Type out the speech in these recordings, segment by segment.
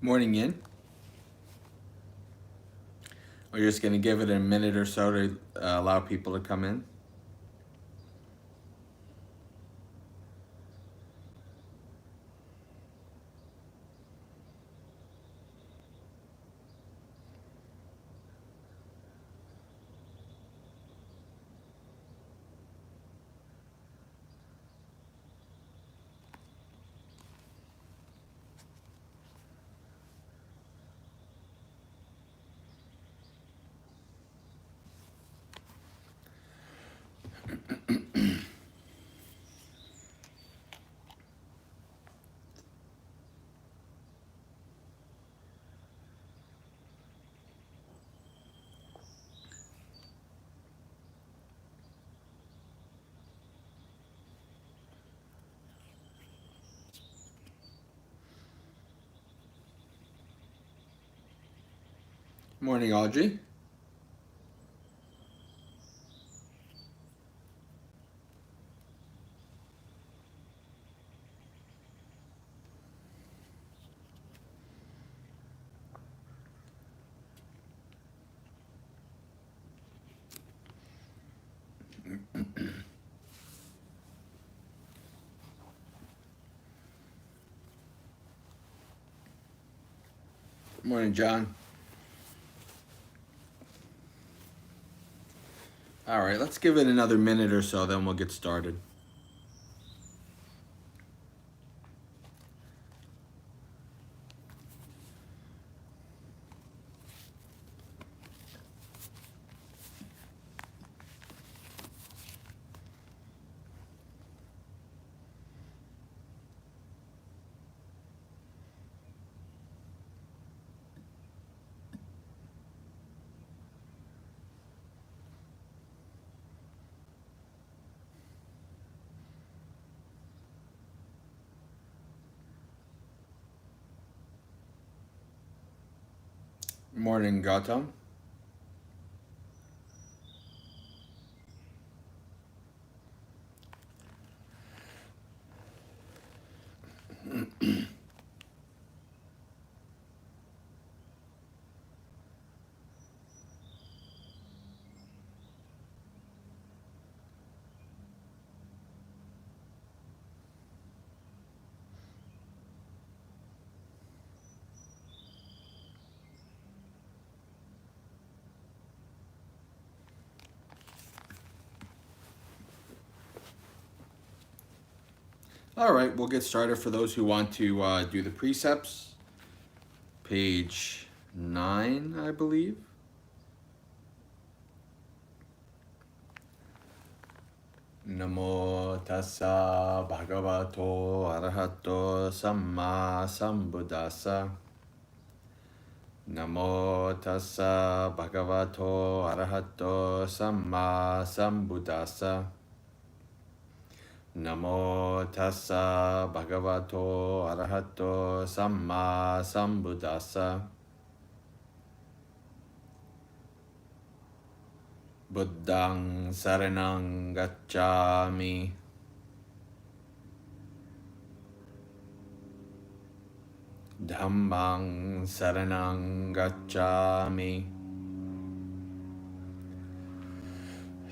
Morning in. We're just going to give it a minute or so to allow people to come in. Morning, Audrey. Morning, John. All right, let's give it another minute or so, then we'll get started. Morning, Gautam. All right, we'll get started for those who want to do the precepts. Page 9, I believe. Namo tassa bhagavato arahato samma sambuddhassa. Namo tassa bhagavato arahato samma sambuddhassa. Namo tassa bhagavato arahato samma sambuddhassa. Buddhang saranang gacchami. Dhammang saranang gacchami.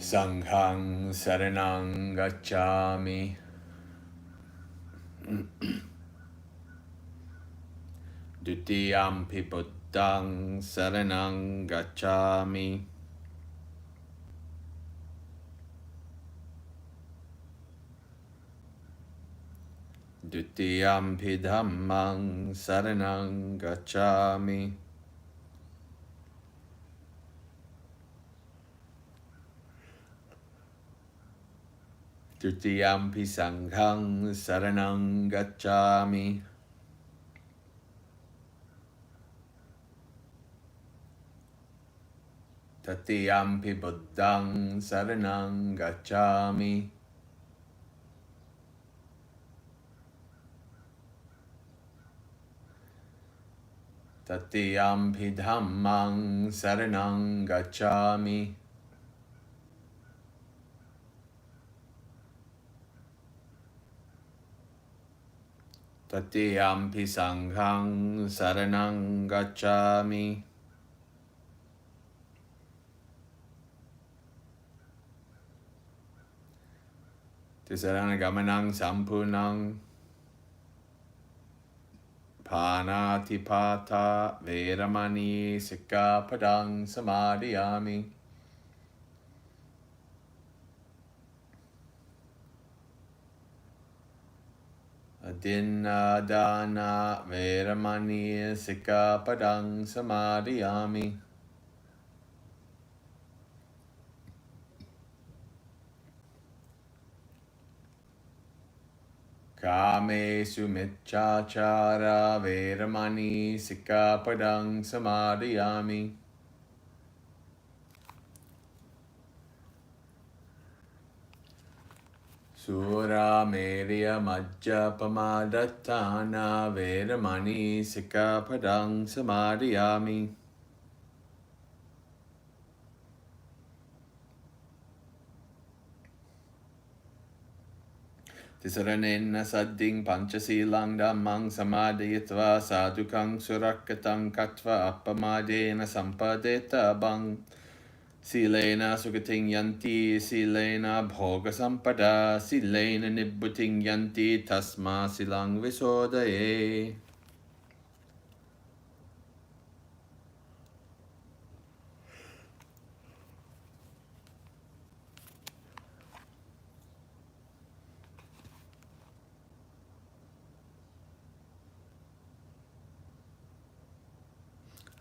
Sanghang saranang gacchami. Dutiyampi buddhang saranang gacchami. Dutiyampi dhammang saranang gacchami. Dutiyampi sanghang saranang gacchami. Tatiyampi buddhang saranang gacchami. Tatiyampi dhammang saranang gacchami. Tatiyampi sanghang saranang gacchami. Tisarana sampunang panatipata veramani sikkhapadang samadhiyami. Adinadana veramani sikkhapadang samadhiyami. Kame sumicchachara veramani sikkhapadang samadhiyami. Sura Merya Majja Pamadatthana Veramani Sikkhapadang Samadhiyami. Tisaranena sadding panchasilang dhammang samadhiyatva sadhukang surakkatang katva appamadena sampadeta bang. Silena sugating yanti, silena bhoga sampada, silena nibbuting yanti, tasma silang visodaye.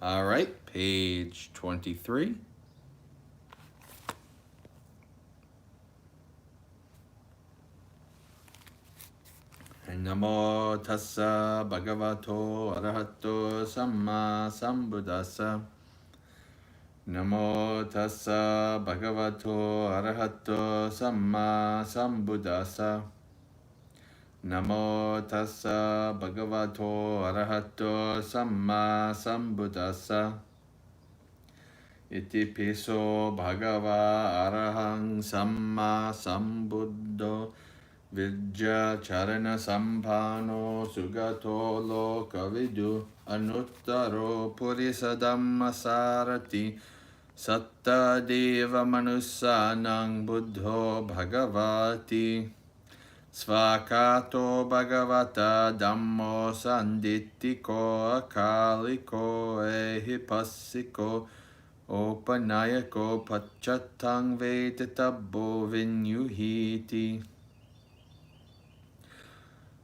All right, page 23. Namo tassa bhagavato arahato samma sambuddhassa. Namo tassa bhagavato arahato samma sambuddhassa. Namo tassa bhagavato arahato samma sambuddhassa. Iti piso bhagava arahang samma sambuddho. Vidya charana sampano sugato lokavidu anuttaro purisa dhamma sarati satta deva manussanang buddho bhagavati svakato bhagavata dhammo sandittiko akaliko ehipassiko opanayako pacchatang vedatabbo vinyuhiti.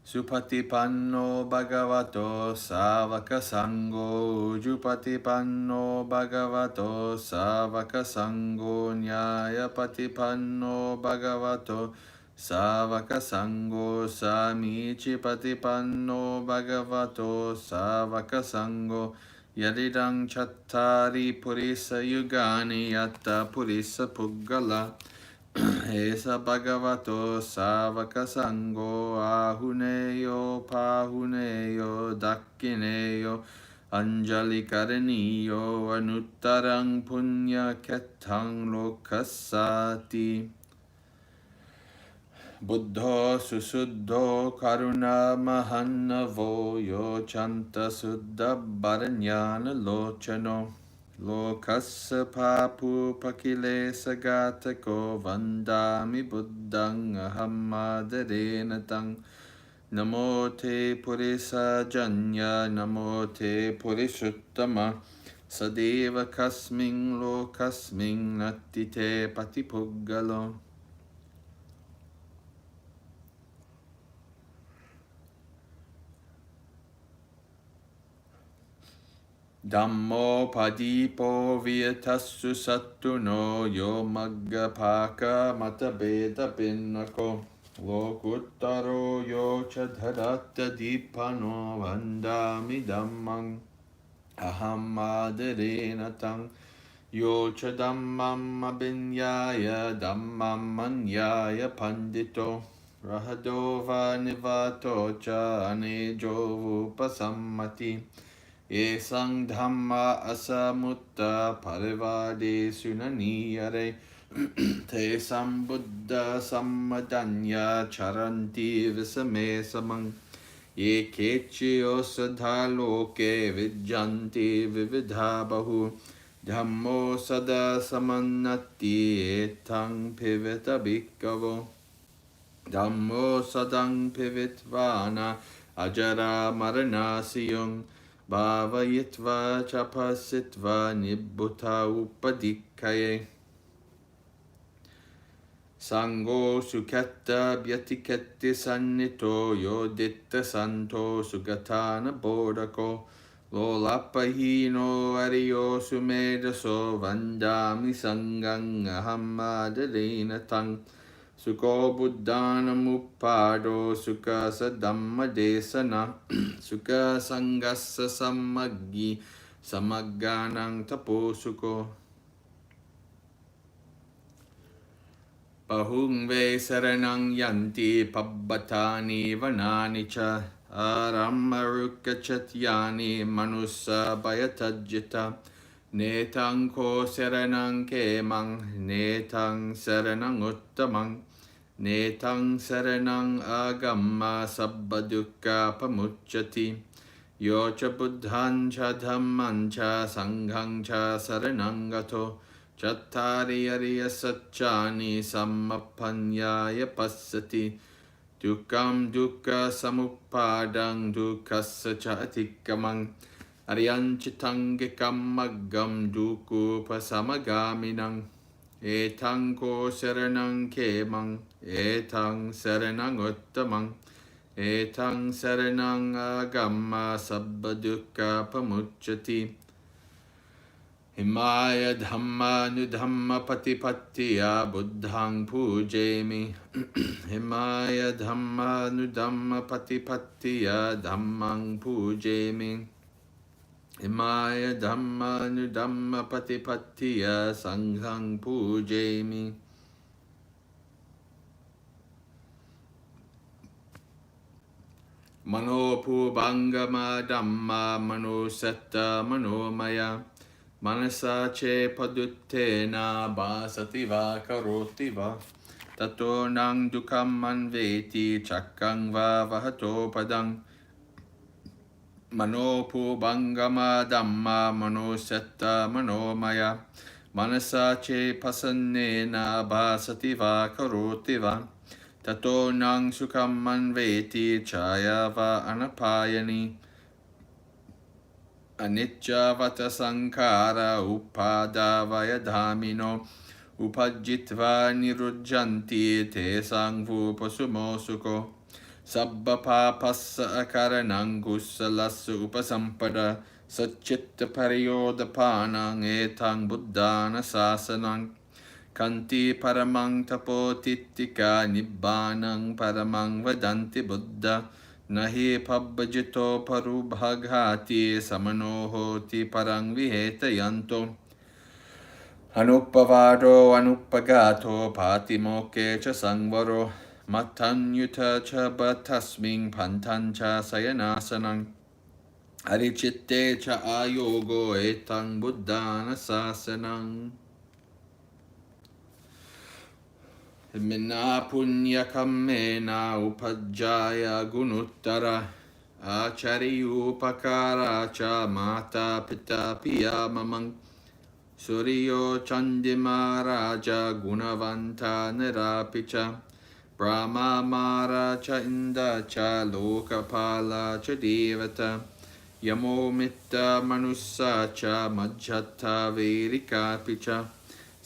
Supatipanno bhagavato savaka sangho Ujupatipanno bhagavato savaka sangho Nyayapatipanno bhagavato savaka sangho Samicipatipanno bhagavato savaka sangho Yadidang chattari purisa yugani yatta purisa puggala Esa bhagavato savaka sangho ahuneyo pahuneyo dakkineyo anjali karaniyo anuttarang punya kettang lokassati. Buddho susuddho karuna mahannavo yo chanta suddha baranyana lochano. Lokassa papu pakile sagatako vandami buddhang ahammadarena tang. Namo te purisa janya namo te purishuttama. Sadeva kasming lokasming nattite patipuggalo. Dhammo padipo viyatassu sattuno yo magga paka matabeda pinnako lokuttaro yo chadharatta dipano vandami dhammang ahammadarena tang yo chadammam abinyaya dhammam manyaya pandito rahadova nivato cha anejo upasammati. Esang dhamma asamutta parivade sunaniyare te sambuddha sammadanya charanti visame samang Ye kechyo sadha loke vijanti vividha bahu. Dhammo sada samannati etang pivita bhikkhavo. Dhammo sadang pivitvana ajara maranasiyung. Bhavayitva chapasitva nibbhuta upadikkaye. Sango sukata byatikatti sannito yoditta santo sugatana bodhako. Lolapahino ariyo sumedaso vandami sangang ahamadadena tang. Suko buddhanam uppado sukha sadhamma desana. Sukha sangassa sammaggi samagganang tapo suko. Bahung ve saranang yanti pabbatani vanani cha. Arammarukachatyani manusa bayatajjita. Netang ko saranang kemang, netang saranang uttamang. Netang saranang agamma sabbadukka pamucchati. Yo cha buddhan cha dhamman cha sanghang cha saranang gato. Chattari ariya satchani sammapanyaya passati. Dukkam dukkha samuppadang dukkassa cha atikkamang. Aryanchitangikam maggam dukku pasamagaminang. Etang ko saranang kemang. Etang saranang uttamang. Etang saranang agamma sabbadukka pamucchati. Himaya dhamma nudhamma patipattiya buddhang pujemi. Himaya dhamma nudhamma patipattiya dhammang pujemi. Himaya dhamma nudhamma patipattiya sanghang pujemi. Mano pubangama dhamma manusatta manomaya. Manasa che paduttena basati va karoti va. Tato nang dukam manveti chakkang va vahato padang. Mano pubangama dhamma manusatta manomaya. Manasa che pasannena basati va karoti va. Tato nang sukam manveti chaya va anapayani. Anicca vata sankara upadavaya dhamino. Upajjitva nirujjanti te sangvu pasumosuko. Sabba papassa akaranang kusalassa upasampada. Satchitta pariyodapanang etang buddhana sasanang. Kanti paramang tapotittika nibbanang paramang vadanti buddha. Nahi pabbajito parubhaghati samanohoti parang viheta yanto. Anuppavado anuppagato patimoke cha sangvaro. Matanyuta cha batasming pantan cha sayanasanang. Arichitte cha ayogo etang buddhana sasanang. Minna punya kammena upajjaya gunuttara. Achari upakara cha mata pita piya mamang. Suryo chandimaraja gunavanta nirapicha. Brahma mara cha inda cha lokapala cha devata. Yamo mitta manussa cha majjata verika picha.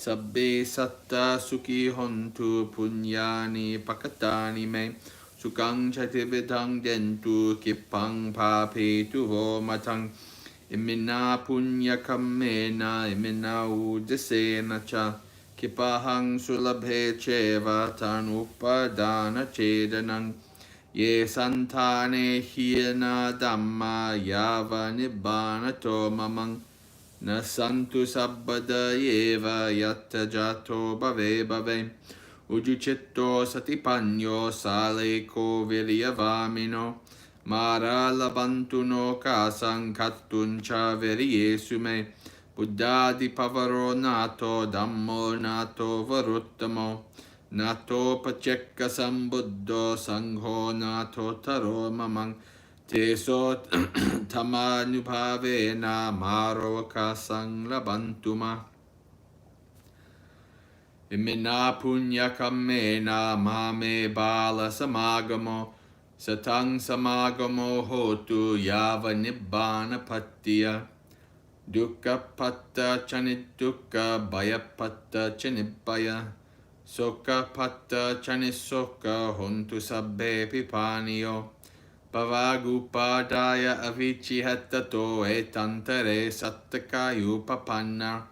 Sabbe satta sukhi hontu punyani pakatani me. Sukang chatividang dentu kipang papetu vo matang. Imina punya kammena imina udasena cha. Kipahang sulabhe cheva tanupadana chedanang. Ye santane hiyana dhamma yava nibbana to mamang. Na santu sabbada yeva yatta jato bave bave. Ujucetto satipanyo sale ko viryavamino. Mara labantuno kasang kattun cha viryesume. Buddha di pavaro nato dhammo nato varuttamo. Nato pacekka sambuddho sangho nato taro mamang. Te so tamanupavena maroka sanglabantuma. Imina punya kamena mame bala samagamo. Satang samagamo hotu yava nibbana pattiya. Dukkha patta chanidukka baya patta chanibaya. Sokka patta chanisokka hontu sabbe pipaniyo. Bhavagupadaya avichihatato etantare sattakayu papanna.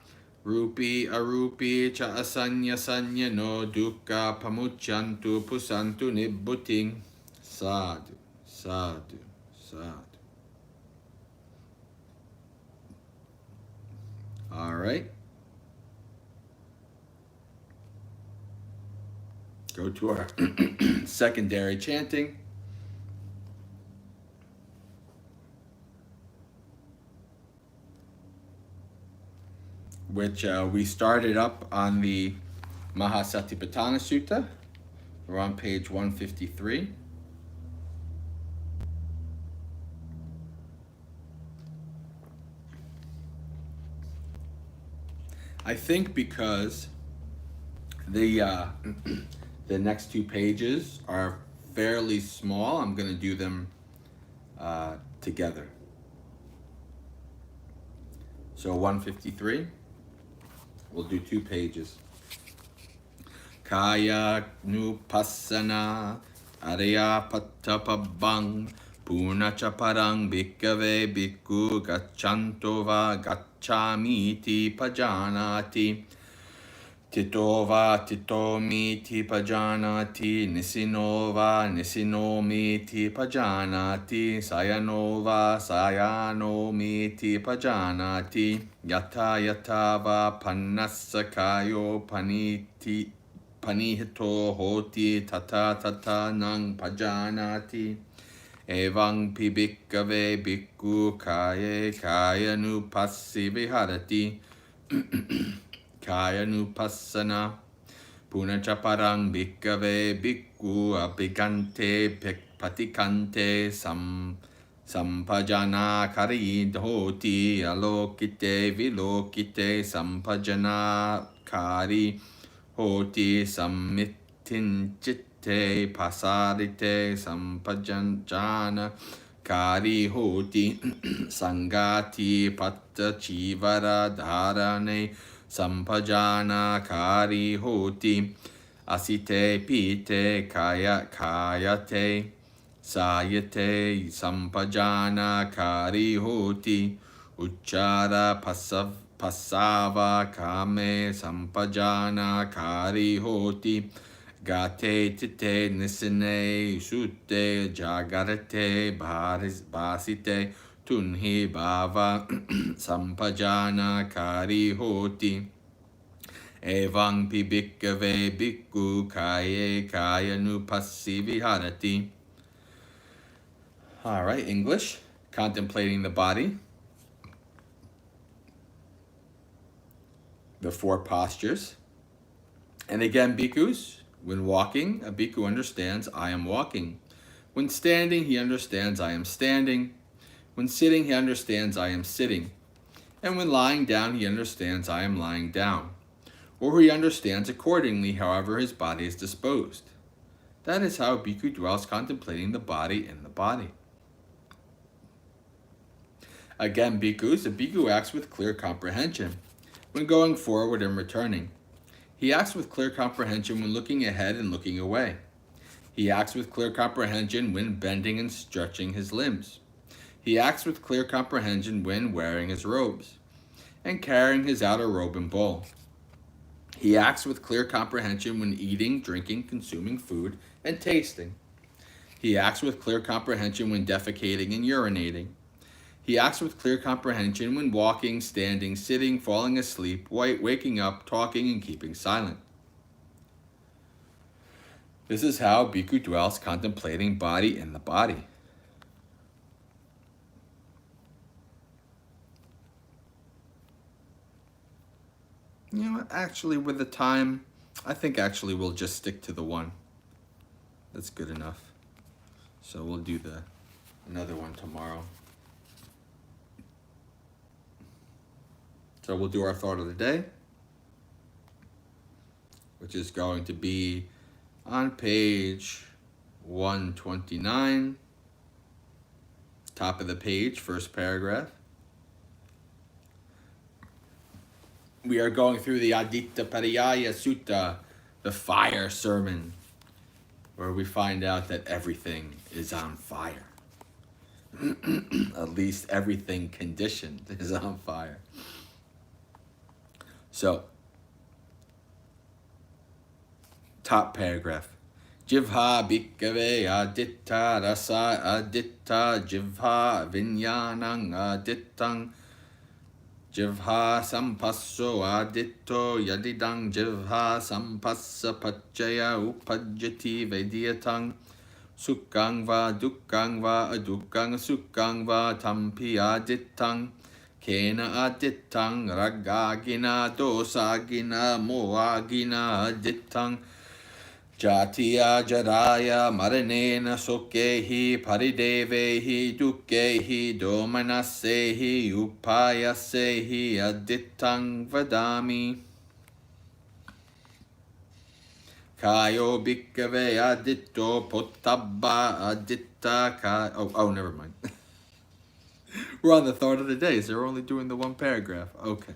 Rupi arupi cha asanya sanya no dukkha pamuchantu pusantu nibbuting. Sadhu, sadhu, sadhu. All right. Go to our secondary chanting. Which we started up on the Mahasatipatthana Sutta. We're on page 153. I think because the next two pages are fairly small, I'm going to do them together. So 153, we'll do 2 pages. Kaya nupassana arya pattapabang punacha parang bhikkhave bhikkhu gacchanto va gacchamiti pajanati. Titova titomiti pajanati, nisinova nisinomiti pajanati, sayanova sayanomiti pajanati, yata yatava pannasakayo panihito hoti tata tata nang pajanati, evang pi bhikkave bhikkhu kaye kayanupassi viharati. Kaya nupassana punacha parang bhikkave bhikkhu apikante patikante sampajana kari dhoti alokite vilokite sampajana kari hoti sammittinchitte pasarite sampajana kari hoti sangati patta chivara dharane sampajana kari hoti asite pite kayate sayate sampajana kari hoti uchara pasava kame sampajana kari hoti gate tite nisine sute jagarate basite tunhi bhava sampajana kari hoti evang pi bhikkave bhikkhu kaye kayanupassi viharati. All right, English. Contemplating the body. The 4 postures. And again, bhikkhus, when walking, a bhikkhu understands I am walking. When standing, he understands I am standing. When sitting, he understands I am sitting. And when lying down, he understands I am lying down. Or he understands accordingly however his body is disposed. That is how a bhikkhu dwells contemplating the body in the body. Again, bhikkhus, a bhikkhu acts with clear comprehension when going forward and returning. He acts with clear comprehension when looking ahead and looking away. He acts with clear comprehension when bending and stretching his limbs. He acts with clear comprehension when wearing his robes and carrying his outer robe and bowl. He acts with clear comprehension when eating, drinking, consuming food, and tasting. He acts with clear comprehension when defecating and urinating. He acts with clear comprehension when walking, standing, sitting, falling asleep, waking up, talking, and keeping silent. This is how bhikkhu dwells contemplating body in the body. You know, actually, with the time, I think actually we'll just stick to the 1. That's good enough. So we'll do the another one tomorrow. So we'll do our thought of the day, which is going to be on page 129, top of the page, first paragraph. We are going through the Aditya Pariyaya Sutta, the fire sermon, where we find out that everything is on fire. At least everything conditioned is on fire. So, top paragraph. Jivha bhikkhave aditta rasa aditta jivha vinyanang adittang jivha sampasso aditto yadidang jivha sampassa pacchaya upajjati vedyatang sukkang va dukkang va adukkang sukkang va tampi adittang kena adittang ragagina dosagina moagina adittang jatiya jaraya maranena sokkehi paridevehi dukkehi domanasehi upayasehi adittang vadami kayo bhikkave aditto pottabba aditta ka... Oh, never mind. We're on the thought of the day, so we're only doing the one paragraph. Okay.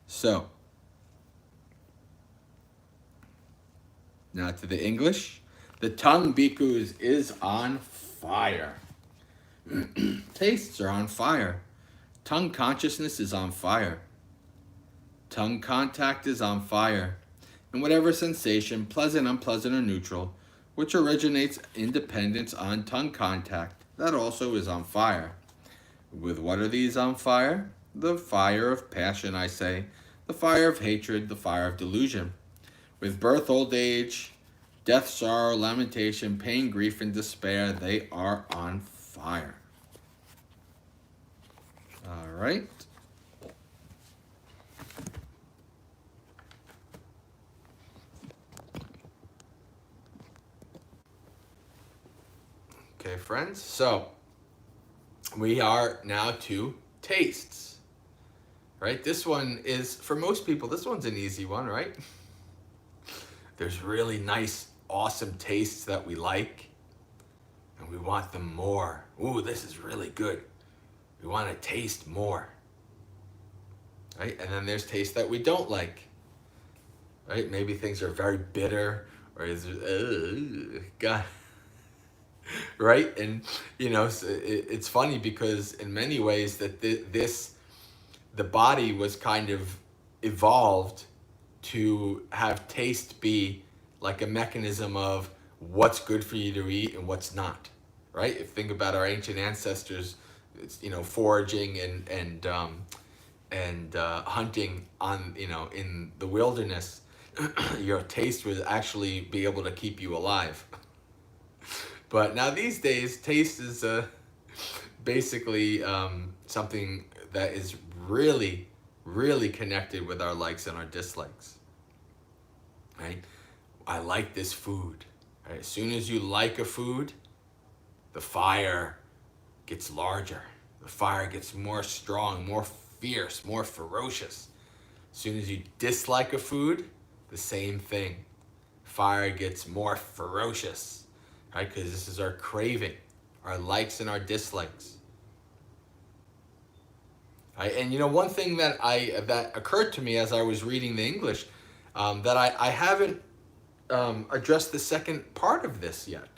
So, now to the English. The tongue, bhikkhus, is on fire. Tastes are on fire. Tongue consciousness is on fire. Tongue contact is on fire. And whatever sensation, pleasant, unpleasant, or neutral, which originates in dependence on tongue contact, that also is on fire. With what are these on fire? The fire of passion, I say. The fire of hatred, the fire of delusion. With birth, old age, death, sorrow, lamentation, pain, grief, and despair, they are on fire. All right. Okay, friends. So, we are now to tastes. Right? This one is, for most people, this one's an easy one, right? There's really nice, awesome tastes that we like, and we want them more. Ooh, this is really good. We want to taste more. Right? And then there's tastes that we don't like. Right? Maybe things are very bitter, or is God. Right? And, you know, it's funny because in many ways that the body was kind of evolved to have taste be like a mechanism of what's good for you to eat and what's not, right? If you think about our ancient ancestors, it's, you know, foraging and hunting on, you know, in the wilderness, your taste would actually be able to keep you alive. But now these days, taste is basically something that is really, really connected with our likes and our dislikes, right? I like this food. Right? As soon as you like a food, the fire gets larger. The fire gets more strong, more fierce, more ferocious. As soon as you dislike a food, the same thing. Fire gets more ferocious, right? Because this is our craving, our likes and our dislikes. Right? And you know, one thing that occurred to me as I was reading the English, that I haven't addressed the second part of this yet,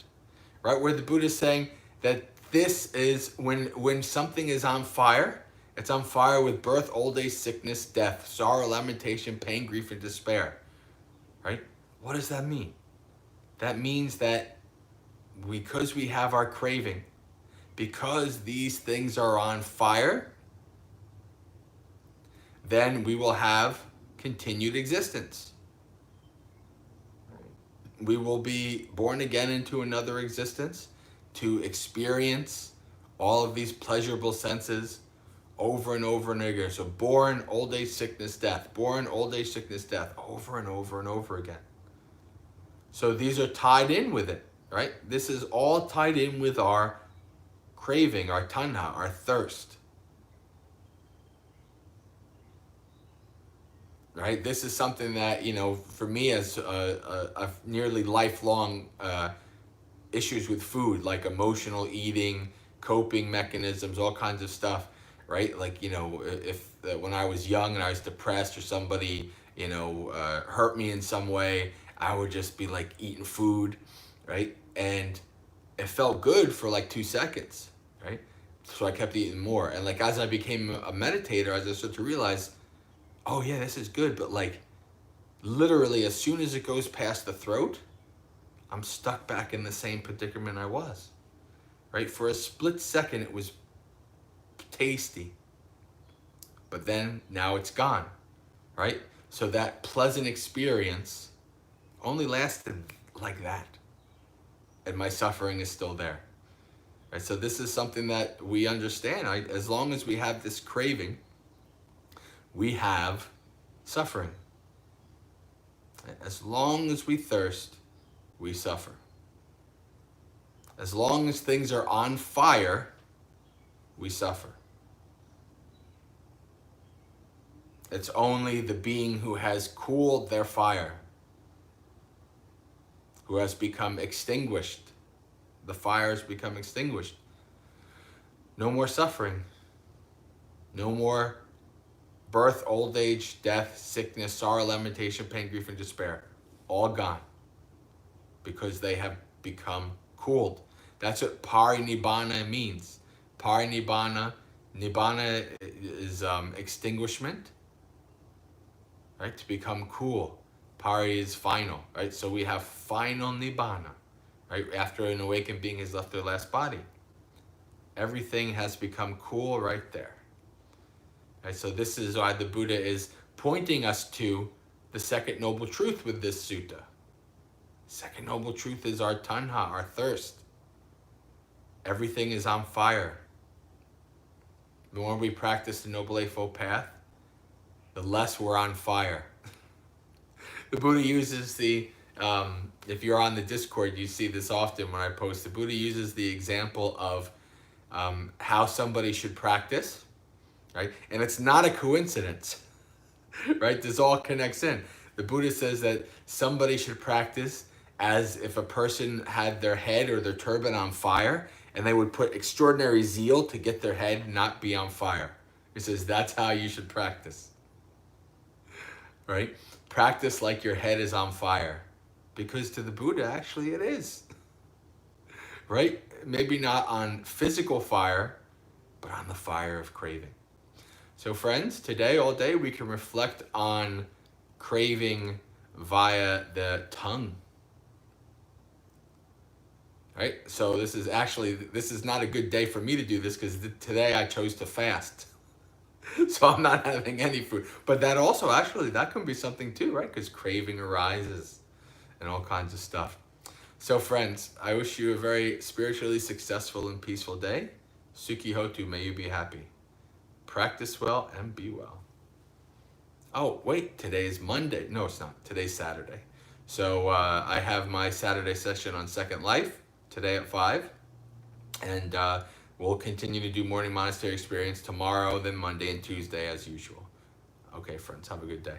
right? Where the Buddha is saying that this is when something is on fire, it's on fire with birth, old age, sickness, death, sorrow, lamentation, pain, grief, and despair, right? What does that mean? That means that because we have our craving, because these things are on fire, then we will have continued existence. We will be born again into another existence to experience all of these pleasurable senses over and over and again. So born, old age, sickness, death. Born, old age, sickness, death. Over and over and over again. So these are tied in with it, right? This is all tied in with our craving, our tanha, our thirst. Right? This is something that, for me as a nearly lifelong issues with food, like emotional eating, coping mechanisms, all kinds of stuff, right? Like, if when I was young and I was depressed or somebody, hurt me in some way, I would just be like eating food, right? And it felt good for like 2 seconds, right? So I kept eating more. And like, as I became a meditator, as I started to realize, oh yeah, this is good. But like, literally as soon as it goes past the throat, I'm stuck back in the same predicament I was, right? For a split second, it was tasty, but then now it's gone, right? So that pleasant experience only lasted like that, and my suffering is still there, right? So this is something that we understand, right? As long as we have this craving, we have suffering. As long as we thirst, we suffer. As long as things are on fire, we suffer. It's only the being who has cooled their fire, who has become extinguished. The fire has become extinguished. No more suffering. No more birth, old age, death, sickness, sorrow, lamentation, pain, grief, and despair. All gone. Because they have become cooled. That's what parinibbana means. Parinibbana, nibbana is extinguishment, right? To become cool. Pari is final, right? So we have final nibbana, right? After an awakened being has left their last body. Everything has become cool right there. Right? So this is why the Buddha is pointing us to the second noble truth with this sutta. Second noble truth is our tanha, our thirst. Everything is on fire. The more we practice the Noble Eightfold Path, the less we're on fire. The Buddha uses if you're on the Discord, you see this often when I post, the Buddha uses the example of how somebody should practice, right? And it's not a coincidence, right? This all connects in. The Buddha says that somebody should practice as if a person had their head or their turban on fire, and they would put extraordinary zeal to get their head not be on fire. He says that's how you should practice, right? Practice like your head is on fire, because to the Buddha, actually it is, right? Maybe not on physical fire, but on the fire of craving. So friends, today, all day, we can reflect on craving via the tongue. Right? So this is not a good day for me to do this, because today I chose to fast. So I'm not having any food. But that also, actually, that can be something too, right? Because craving arises and all kinds of stuff. So friends, I wish you a very spiritually successful and peaceful day. Sukhi Hotu, may you be happy. Practice well and be well. Oh, wait, today's Monday. No, it's not. Today's Saturday. So I have my Saturday session on Second Life today at 5. And we'll continue to do morning monastery experience tomorrow, then Monday and Tuesday as usual. Okay, friends, have a good day.